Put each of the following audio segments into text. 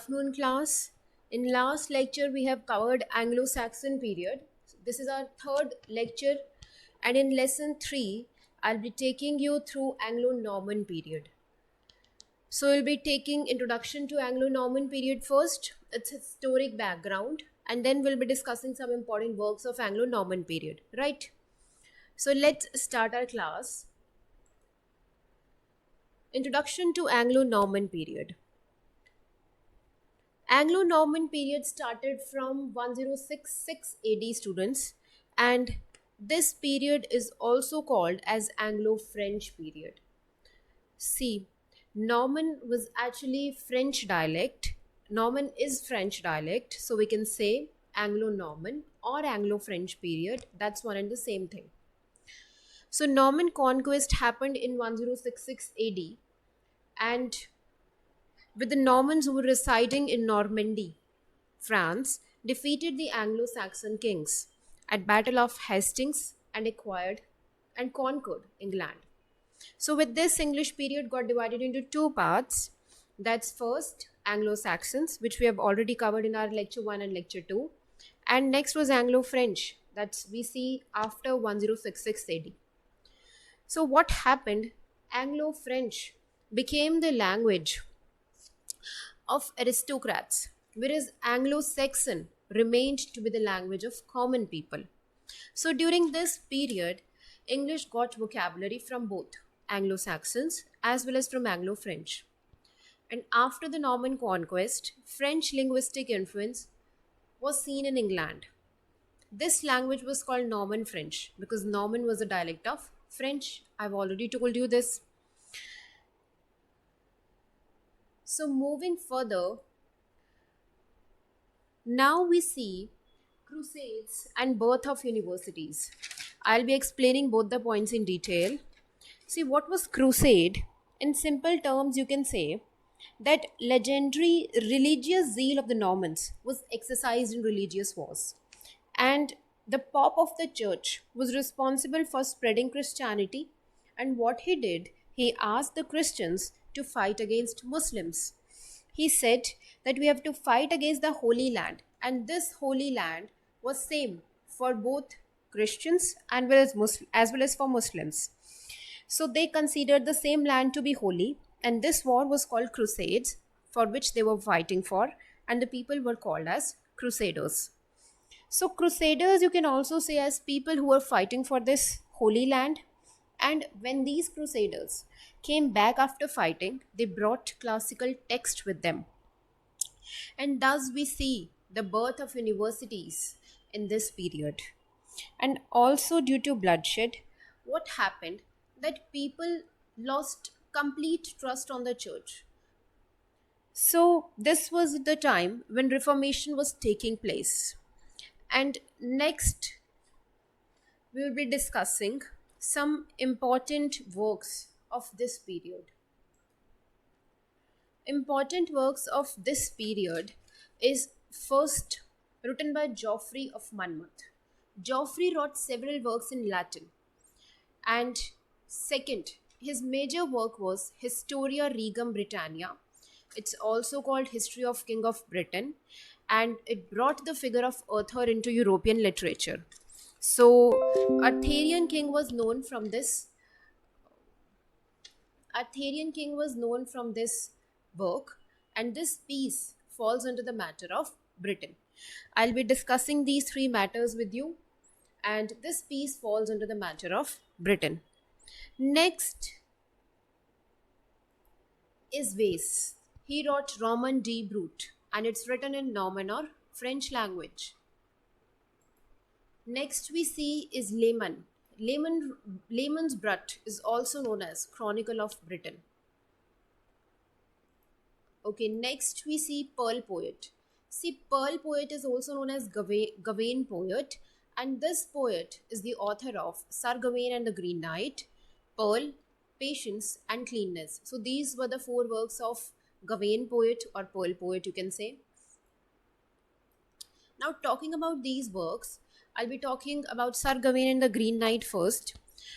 afternoon class. In last lecture we have covered Anglo-Saxon period. This is our third lecture, and in lesson 3 I'll be taking you through Anglo-Norman period. So we'll be taking introduction to Anglo-Norman period first, its historic background, and then we'll be discussing some important works of Anglo-Norman period, right? So let's start our class. Introduction to Anglo-Norman period. Anglo-Norman period started from 1066 AD, students, and this period is also called as Anglo-French period. See, Norman was actually French dialect. Norman is French dialect, so we can say Anglo-Norman or Anglo-French period. That's one and the same thing. So Norman conquest happened in 1066 AD, and with the Normans who were residing in Normandy, France, defeated the Anglo-Saxon kings at Battle of Hastings and acquired and conquered England. So with this, English period got divided into two parts. That's first Anglo-Saxons, which we have already covered in our lecture 1 and lecture 2, and next was Anglo-French, that's we see after 1066 AD. So what happened? Anglo-French became the language of aristocrats, whereas Anglo-Saxon remained to be the language of common people. So during this period, English got vocabulary from both Anglo-Saxons as well as from Anglo-French. And after the Norman conquest, French linguistic influence was seen in England. This language was called Norman French because Norman was a dialect of French. I've already told you this. So moving further, now we see crusades and birth of universities. I'll be explaining both the points in detail. See, what was crusade? In simple terms, you can say that legendary religious zeal of the Normans was exercised in religious wars. And the Pope of the church was responsible for spreading Christianity. And what he did, he asked the Christians to fight against Muslims. He said that we have to fight against the Holy Land, and this Holy Land was same for both Christians and as well as for Muslims. So they considered the same land to be holy, and this war was called Crusades, for which they were fighting for, and the people were called as Crusaders. So Crusaders you can also say as people who were fighting for this holy land. And when these Crusaders came back after fighting, they brought classical text with them. And thus we see the birth of universities in this period. And also due to bloodshed, what happened? That people lost complete trust on the church. So this was the time when Reformation was taking place. And next, we will be discussing some important works of this period. Important works of this period is first written by Geoffrey of Monmouth. Geoffrey wrote several works in Latin. And second, his major work was Historia Regum Britannia. It's also called History of King of Britain, and it brought the figure of Arthur into European literature. So Arthurian king was known from this work, and this piece falls under the matter of Britain. I'll be discussing these three matters with you, and this piece falls under the matter of Britain. Next is Vase. He wrote Roman de Brute, and it's written in Norman or French language. Next we see is Layman. Layman's Brut is also known as Chronicle of Britain. Okay, next we see Pearl Poet. See, Pearl Poet is also known as Gawain Poet, and this poet is the author of Sir Gawain and the Green Knight, Pearl, Patience, and Cleanness. So these were the four works of Gawain Poet or Pearl Poet, you can say. Now, talking about these works, I'll be talking about Sir Gawain and the Green Knight first.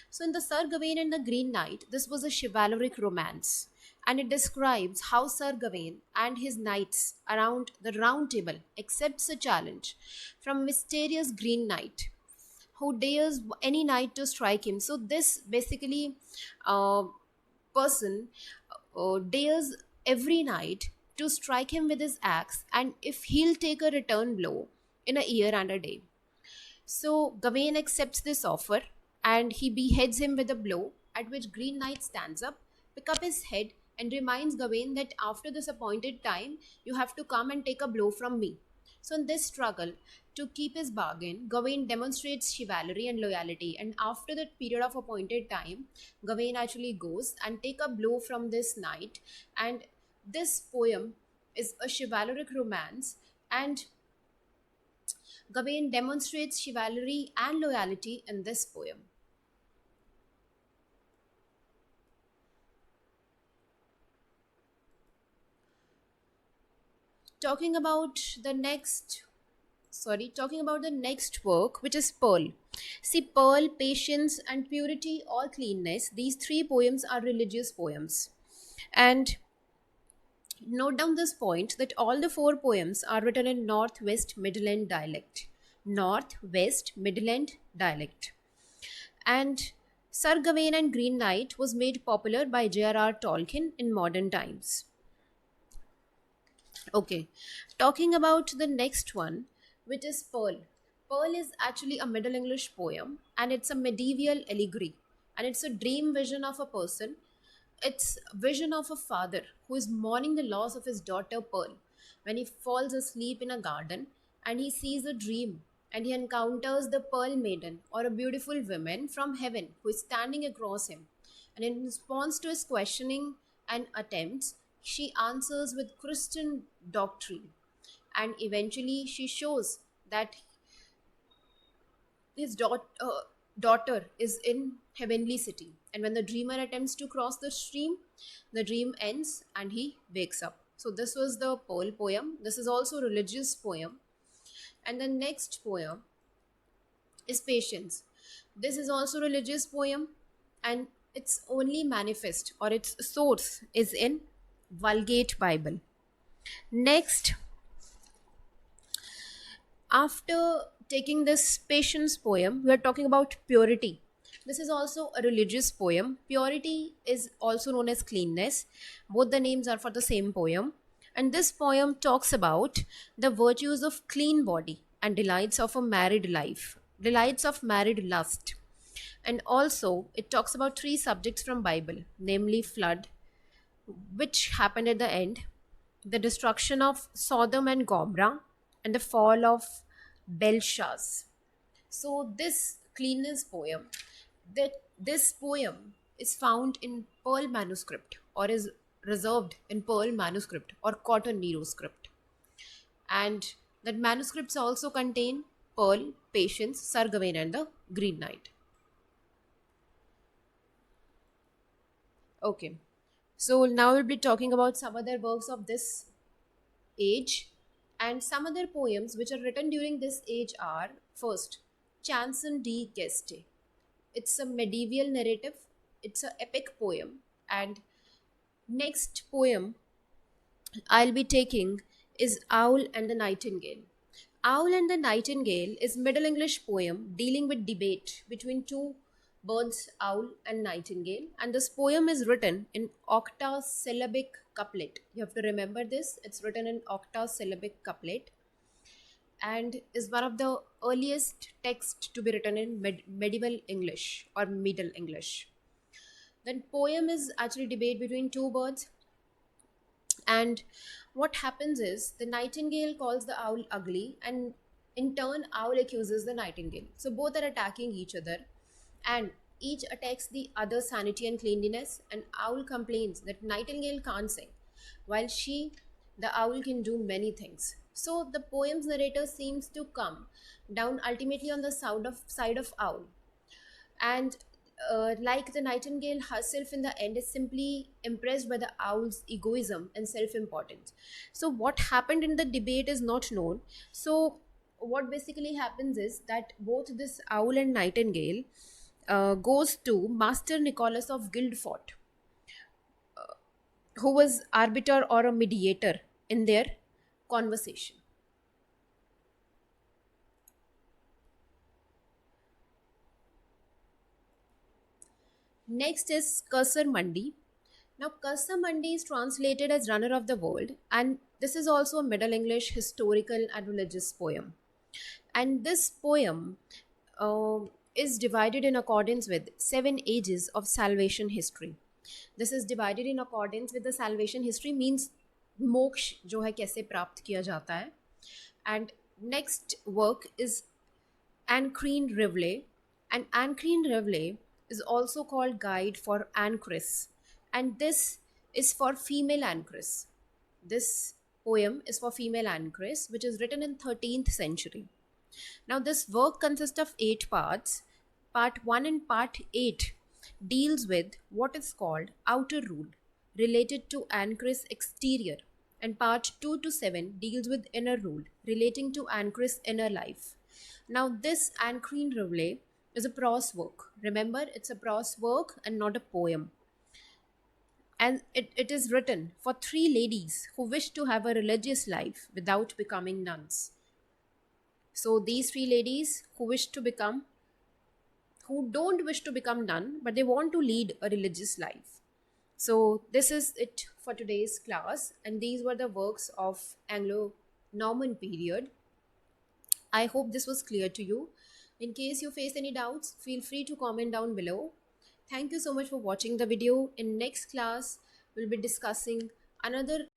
So in the Sir Gawain and the Green Knight, this was a chivalric romance, and it describes how Sir Gawain and his knights around the round table accepts a challenge from a mysterious green knight who dares any knight to strike him. So this basically uh, person dares every knight to strike him with his axe, and if he'll take a return blow in a year and a day. So Gawain accepts this offer and he beheads him with a blow, at which Green Knight stands up, pick up his head, and reminds Gawain that after this appointed time, you have to come and take a blow from me. So in this struggle, to keep his bargain, Gawain demonstrates chivalry and loyalty, and after that period of appointed time, Gawain actually goes and take a blow from this knight, and this poem is a chivalric romance, and Gawain demonstrates chivalry and loyalty in this poem. Talking about the next, talking about the next work, which is Pearl. See, Pearl, Patience, and Purity, all cleanness. These three poems are religious poems. And note down this point that all the four poems are written in Northwest Midland dialect. Northwest Midland dialect. And Sir Gawain and Green Knight was made popular by J.R.R. Tolkien in modern times. Okay, talking about the next one, which is Pearl. Pearl is actually a Middle English poem and it's a medieval allegory, and it's a dream vision of a person. It's a vision of a father who is mourning the loss of his daughter Pearl when he falls asleep in a garden and he sees a dream and he encounters the Pearl Maiden, or a beautiful woman from heaven who is standing across him. And in response to his questioning and attempts, she answers with Christian doctrine. And eventually, she shows that his daughter is in heavenly city. And when the dreamer attempts to cross the stream, the dream ends and he wakes up. So this was the Pearl poem. This is also a religious poem. And the next poem is Patience. This is also religious poem, and its only manifest or its source is in Vulgate Bible. Next, after taking this Patience poem, we are talking about Purity. This is also a religious poem. Purity is also known as cleanness. Both the names are for the same poem. And this poem talks about the virtues of clean body and delights of a married life, delights of married lust. And also it talks about three subjects from Bible, namely flood, which happened at the end, the destruction of Sodom and Gomorrah, and the fall of Belshazzar. So this cleanness poem, that this poem is found in Pearl manuscript, or is reserved in Pearl manuscript or Cotton Nero script. And that manuscripts also contain Pearl, Patience, Sir Gawain, and the Green Knight. Okay. So now we'll be talking about some other works of this age, and some other poems which are written during this age are: first, Chanson de Geste. It's a medieval narrative, it's an epic poem. And next poem I'll be taking is Owl and the Nightingale. Owl and the Nightingale is Middle English poem dealing with debate between two birds, owl and nightingale, and this poem is written in octasyllabic couplet. You have to remember this. It's written in octasyllabic couplet and is one of the earliest texts to be written in medieval English or Middle English. Then poem is actually debate between two birds, and what happens is the nightingale calls the owl ugly, and in turn owl accuses the nightingale. So both are attacking each other, and each attacks the other sanity and cleanliness, and owl complains that nightingale can't sing while the owl, can do many things. So the poem's narrator seems to come down ultimately on the side of owl, and like the nightingale herself in the end is simply impressed by the owl's egoism and self-importance. So what happened in the debate is not known. So what basically happens is that both this owl and nightingale goes to Master Nicholas of Guildford, who was arbiter or a mediator in their conversation. Next is Kausar Mandi. Now, Kausar Mandi is translated as runner of the world, and this is also a Middle English historical and religious poem. And this poem uh, is divided in accordance with 7 ages of salvation history. This is divided in accordance with the salvation history, means मोक्ष जो है कैसे प्राप्त किया जाता है. And next work is Ancrene Revle, and Ancrene Revle is also called Guide for Ancres, and this is for female Ancres. This poem is for female Ancres, which is written in 13th century. Now, this work consists of 8 parts. Part 1 and Part 8 deals with what is called outer rule related to Ancres exterior, and Part 2 to 7 deals with inner rule relating to Ancres inner life. Now, this Ancrene Revle is a prose work. Remember, it's a prose work and not a poem. And it is written for 3 ladies who wish to have a religious life without becoming nuns. So these 3 ladies who don't wish to become nun, but they want to lead a religious life. So this is it for today's class, and these were the works of Anglo-Norman period. I hope this was clear to you. In case you face any doubts, feel free to comment down below. Thank you so much for watching the video. In next class, we'll be discussing another